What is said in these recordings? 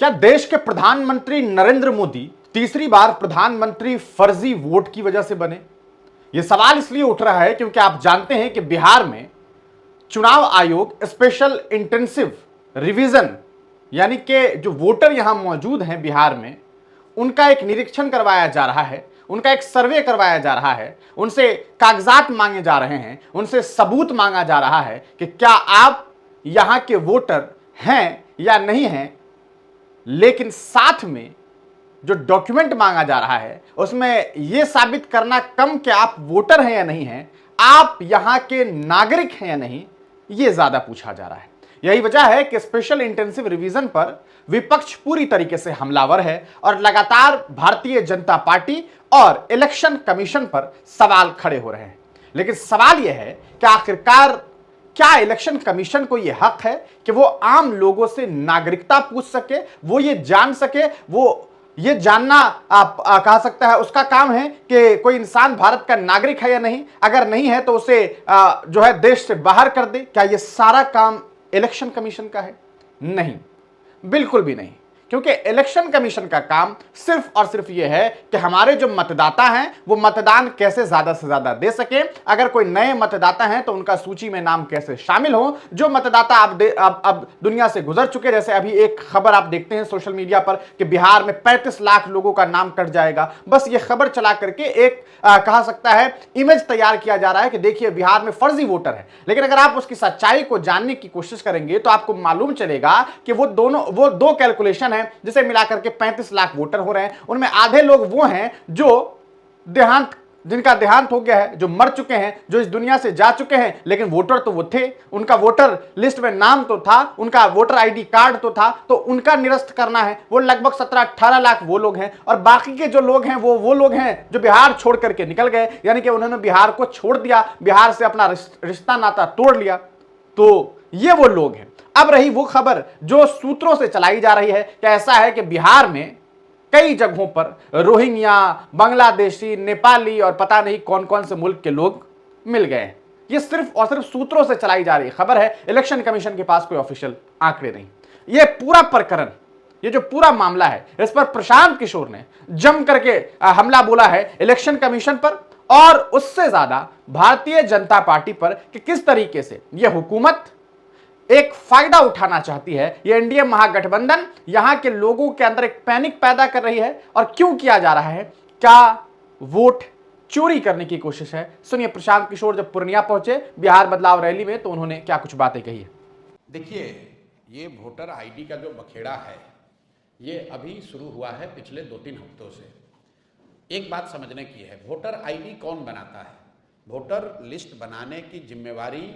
क्या देश के प्रधानमंत्री नरेंद्र मोदी तीसरी बार प्रधानमंत्री फर्जी वोट की वजह से बने? यह सवाल इसलिए उठ रहा है क्योंकि आप जानते हैं कि बिहार में चुनाव आयोग स्पेशल इंटेंसिव रिवीजन यानी कि जो वोटर यहां मौजूद हैं बिहार में, उनका एक निरीक्षण करवाया जा रहा है, उनका एक सर्वे करवाया जा रहा है, उनसे कागजात मांगे जा रहे हैं, उनसे सबूत मांगा जा रहा है कि क्या आप यहां के वोटर हैं या नहीं हैं। लेकिन साथ में जो डॉक्यूमेंट मांगा जा रहा है उसमें यह साबित करना कम कि आप वोटर हैं या नहीं हैं, आप यहां के नागरिक हैं या नहीं, यह ज्यादा पूछा जा रहा है। यही वजह है कि स्पेशल इंटेंसिव रिवीजन पर विपक्ष पूरी तरीके से हमलावर है और लगातार भारतीय जनता पार्टी और इलेक्शन कमीशन पर सवाल खड़े हो रहे हैं। लेकिन सवाल यह है कि आखिरकार क्या इलेक्शन कमीशन को यह हक है कि वो आम लोगों से नागरिकता पूछ सके, वो ये जान सके, वो ये जानना आप कह सकता है उसका काम है कि कोई इंसान भारत का नागरिक है या नहीं, अगर नहीं है तो उसे जो है देश से बाहर कर दे? क्या ये सारा काम इलेक्शन कमीशन का है? नहीं, बिल्कुल भी नहीं। क्योंकि इलेक्शन कमीशन का काम सिर्फ और सिर्फ यह है कि हमारे जो मतदाता हैं वो मतदान कैसे ज्यादा से ज्यादा दे सके। अगर कोई नए मतदाता हैं तो उनका सूची में नाम कैसे शामिल हो। जो मतदाता अब दुनिया से गुजर चुके, जैसे अभी एक खबर आप देखते हैं सोशल मीडिया पर कि बिहार में 35 लाख लोगों का नाम कट जाएगा। बस ये खबर चला करके एक कहा सकता है इमेज तैयार किया जा रहा है कि देखिए बिहार में फर्जी वोटर है। लेकिन अगर आप उसकी सच्चाई को जानने की कोशिश करेंगे तो आपको मालूम चलेगा कि वो दो कैलकुलेशन है जिसे मिलाकर के 35 लाख वोटर हो रहे हैं। उनमें आधे लोग वो हैं जिनका देहांत हो गया है, जो मर चुके हैं, जो इस दुनिया से जा चुके हैं, लेकिन वोटर तो वो थे, उनका वोटर लिस्ट में नाम तो था, उनका वोटर आईडी कार्ड तो था, तो उनका निरस्त करना है। वो लगभग 17-18 लाख वो लोग हैं। और बाकी के जो लोग हैं वो लोग हैं जो बिहार छोड़ करके निकल गए, यानी कि उन्होंने बिहार को छोड़ दिया, बिहार से अपना रिश्ता नाता तोड़ लिया। तो ये वो लोग हैं। अब रही वो खबर जो सूत्रों से चलाई जा रही है कि ऐसा है कि बिहार में कई जगहों पर रोहिंग्या, बांग्लादेशी, नेपाली और पता नहीं कौन कौन से मुल्क के लोग मिल गए हैं। ये सिर्फ और सिर्फ सूत्रों से चलाई जा रही खबर है। इलेक्शन कमीशन के पास कोई ऑफिशियल आंकड़े नहीं। ये पूरा प्रकरण, ये जो पूरा मामला है, इस पर प्रशांत किशोर ने जम करके हमला बोला है इलेक्शन कमीशन पर और उससे ज्यादा भारतीय जनता पार्टी पर कि किस तरीके से यह हुकूमत एक फायदा उठाना चाहती है। यह एनडीए महागठबंधन यहां के लोगों के अंदर एक पैनिक पैदा कर रही है। और क्यों किया जा रहा है? क्या वोट चोरी करने की कोशिश है? सुनिए, प्रशांत किशोर जब पूर्णिया पहुंचे बिहार बदलाव रैली में तो उन्होंने क्या कुछ बातें कही है। देखिए, ये वोटर आईडी का जो बखेड़ा है ये अभी शुरू हुआ है पिछले 2-3 हफ्तों से। एक बात समझने की है, वोटर आईडी कौन बनाता है? वोटर लिस्ट बनाने की जिम्मेवारी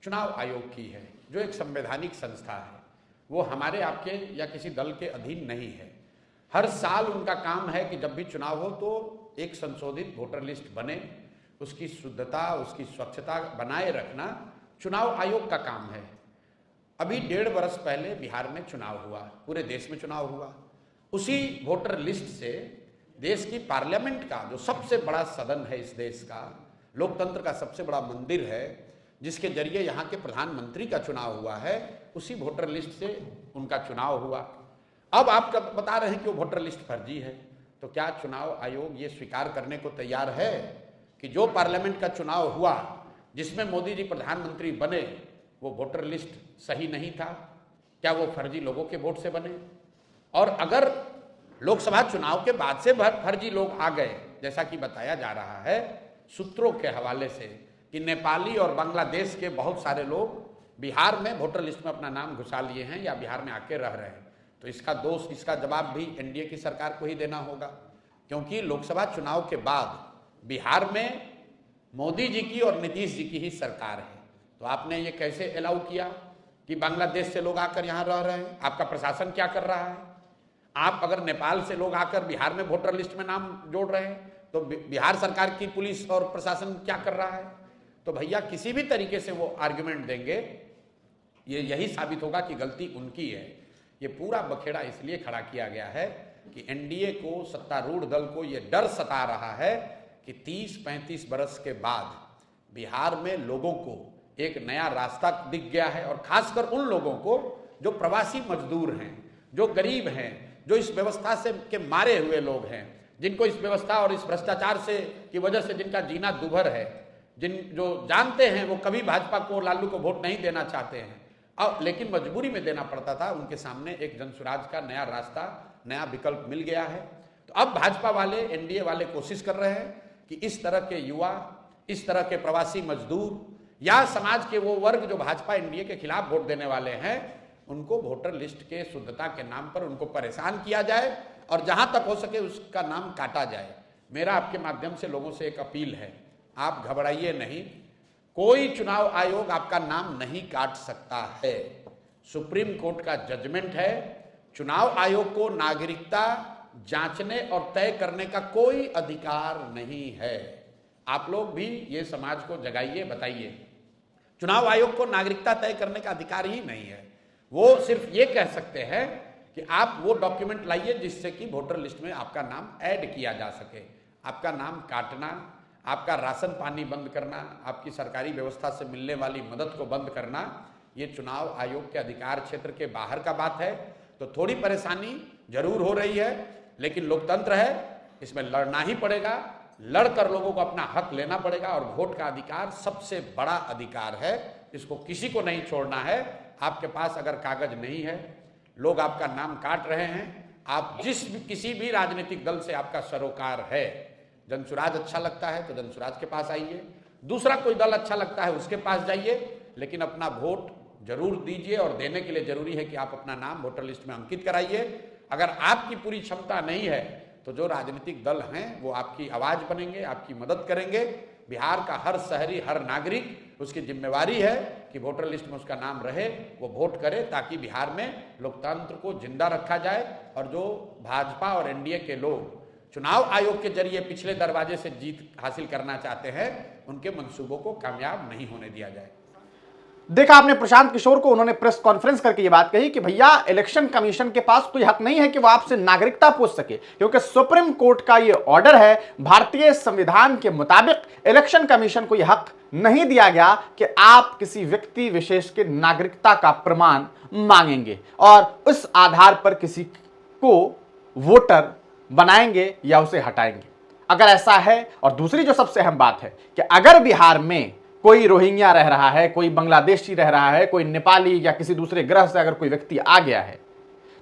चुनाव आयोग की है, जो एक संवैधानिक संस्था है। वो हमारे आपके या किसी दल के अधीन नहीं है। हर साल उनका काम है कि जब भी चुनाव हो तो एक संशोधित वोटर लिस्ट बने, उसकी शुद्धता, उसकी स्वच्छता बनाए रखना चुनाव आयोग का काम है। अभी 1.5 वर्ष पहले बिहार में चुनाव हुआ, पूरे देश में चुनाव हुआ। उसी वोटर लिस्ट से देश की पार्लियामेंट का जो सबसे बड़ा सदन है, इस देश का लोकतंत्र का सबसे बड़ा मंदिर है, जिसके जरिए यहाँ के प्रधानमंत्री का चुनाव हुआ है, उसी वोटर लिस्ट से उनका चुनाव हुआ। अब आप कब बता रहे हैं कि वो वोटर लिस्ट फर्जी है, तो क्या चुनाव आयोग ये स्वीकार करने को तैयार है कि जो पार्लियामेंट का चुनाव हुआ जिसमें मोदी जी प्रधानमंत्री बने, वो वोटर लिस्ट सही नहीं था? क्या वो फर्जी लोगों के वोट से बने? और अगर लोकसभा चुनाव के बाद से फर्जी लोग आ गए, जैसा कि बताया जा रहा है सूत्रों के हवाले से कि नेपाली और बांग्लादेश के बहुत सारे लोग बिहार में वोटर लिस्ट में अपना नाम घुसा लिए हैं या बिहार में आके रह रहे हैं, तो इसका दोष, इसका जवाब भी एनडीए की सरकार को ही देना होगा। क्योंकि लोकसभा चुनाव के बाद बिहार में मोदी जी की और नीतीश जी की ही सरकार है। तो आपने ये कैसे अलाउ किया कि बांग्लादेश से लोग आकर यहाँ रह रहे हैं? आपका प्रशासन क्या कर रहा है? आप अगर नेपाल से लोग आकर बिहार में वोटर लिस्ट में नाम जोड़ रहे हैं तो बिहार सरकार की पुलिस और प्रशासन क्या कर रहा है? तो भैया किसी भी तरीके से वो आर्गुमेंट देंगे, ये यही साबित होगा कि गलती उनकी है। ये पूरा बखेड़ा इसलिए खड़ा किया गया है कि एनडीए को, सत्तारूढ़ दल को ये डर सता रहा है कि 30-35 बरस के बाद बिहार में लोगों को एक नया रास्ता दिख गया है। और खासकर उन लोगों को जो प्रवासी मजदूर हैं, जो गरीब हैं, जो इस व्यवस्था से के मारे हुए लोग हैं, जिनको इस व्यवस्था और इस भ्रष्टाचार से की वजह से जिनका जीना दुभर है, जो जानते हैं वो कभी भाजपा को, लालू को वोट नहीं देना चाहते हैं, अब लेकिन मजबूरी में देना पड़ता था, उनके सामने एक जनसुराज का नया रास्ता, नया विकल्प मिल गया है। तो अब भाजपा वाले, एनडीए वाले कोशिश कर रहे हैं कि इस तरह के युवा, इस तरह के प्रवासी मजदूर या समाज के वो वर्ग जो भाजपा एनडीए के खिलाफ वोट देने वाले हैं, उनको वोटर लिस्ट के शुद्धता के नाम पर उनको परेशान किया जाए और जहां तक हो सके उसका नाम काटा जाए। मेरा आपके माध्यम से लोगों से एक अपील है, आप घबराइए नहीं, कोई चुनाव आयोग आपका नाम नहीं काट सकता है। सुप्रीम कोर्ट का जजमेंट है, चुनाव आयोग को नागरिकता जांचने और तय करने का कोई अधिकार नहीं है। आप लोग भी ये समाज को जगाइए, बताइए, चुनाव आयोग को नागरिकता तय करने का अधिकार ही नहीं है। वो सिर्फ ये कह सकते हैं कि आप वो डॉक्यूमेंट लाइए जिससे कि वोटर लिस्ट में आपका नाम ऐड किया जा सके। आपका नाम काटना, आपका राशन पानी बंद करना, आपकी सरकारी व्यवस्था से मिलने वाली मदद को बंद करना, ये चुनाव आयोग के अधिकार क्षेत्र के बाहर का बात है। तो थोड़ी परेशानी जरूर हो रही है, लेकिन लोकतंत्र है, इसमें लड़ना ही पड़ेगा, लड़कर लोगों को अपना हक लेना पड़ेगा। और वोट का अधिकार सबसे बड़ा अधिकार है, इसको किसी को नहीं छोड़ना है। आपके पास अगर कागज नहीं है, लोग आपका नाम काट रहे हैं, आप किसी भी राजनीतिक दल से आपका सरोकार है, जनसुराज अच्छा लगता है तो जनसुराज के पास आइए, दूसरा कोई दल अच्छा लगता है उसके पास जाइए, लेकिन अपना वोट जरूर दीजिए। और देने के लिए जरूरी है कि आप अपना नाम वोटर लिस्ट में अंकित कराइए। अगर आपकी पूरी क्षमता नहीं है तो जो राजनीतिक दल हैं वो आपकी आवाज बनेंगे, आपकी मदद करेंगे। बिहार का हर शहरी, हर नागरिक, उसकी जिम्मेवारी है कि वोटर लिस्ट में उसका नाम रहे, वो वोट करे, ताकि बिहार में लोकतंत्र को जिंदा रखा जाए। और जो भाजपा और एनडीए के लोग चुनाव आयोग के जरिए पिछले दरवाजे से जीत हासिल करना चाहते हैं, उनके मंसूबों को कामयाब नहीं होने दिया जाए। देखा आपने प्रशांत किशोर को, उन्होंने प्रेस कॉन्फ्रेंस करके ये बात कही कि भैया इलेक्शन कमीशन के पास कोई हक नहीं है कि वो आपसे नागरिकता पूछ सके, क्योंकि सुप्रीम कोर्ट का ये ऑर्डर है। भारतीय संविधान के मुताबिक इलेक्शन कमीशन को यह हक नहीं दिया गया कि आप किसी व्यक्ति विशेष के नागरिकता का प्रमाण मांगेंगे और उस आधार पर किसी को वोटर बनाएंगे या उसे हटाएंगे। अगर ऐसा है, और दूसरी जो सबसे अहम बात है कि अगर बिहार में कोई रोहिंग्या रह रहा है, कोई बांग्लादेशी रह रहा है, कोई नेपाली या किसी दूसरे ग्रह से अगर कोई व्यक्ति आ गया है,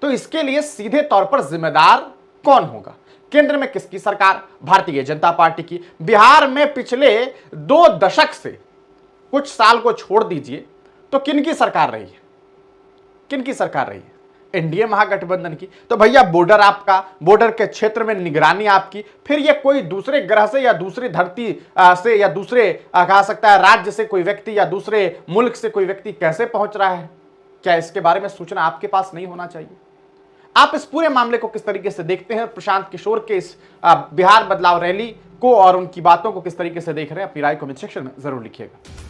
तो इसके लिए सीधे तौर पर जिम्मेदार कौन होगा? केंद्र में किसकी सरकार? भारतीय जनता पार्टी की। बिहार में पिछले 2 दशक से, कुछ साल को छोड़ दीजिए, तो किनकी सरकार रही है? किनकी सरकार रही है? एनडीए महागठबंधन की। तो भैया बॉर्डर आपका, बॉर्डर के क्षेत्र में निगरानी आपकी, फिर ये कोई दूसरे ग्रह से या दूसरी धरती से या दूसरे कहा सकता है राज्य से कोई व्यक्ति या दूसरे मुल्क से कोई व्यक्ति कैसे पहुंच रहा है? क्या इसके बारे में सूचना आपके पास नहीं होना चाहिए? आप इस पूरे मामले को किस तरीके से देखते हैं? प्रशांत किशोर के इस बिहार बदलाव रैली को और उनकी बातों को किस तरीके से देख रहे हैं? अपनी राय कमेंट सेक्शन में जरूर लिखिएगा।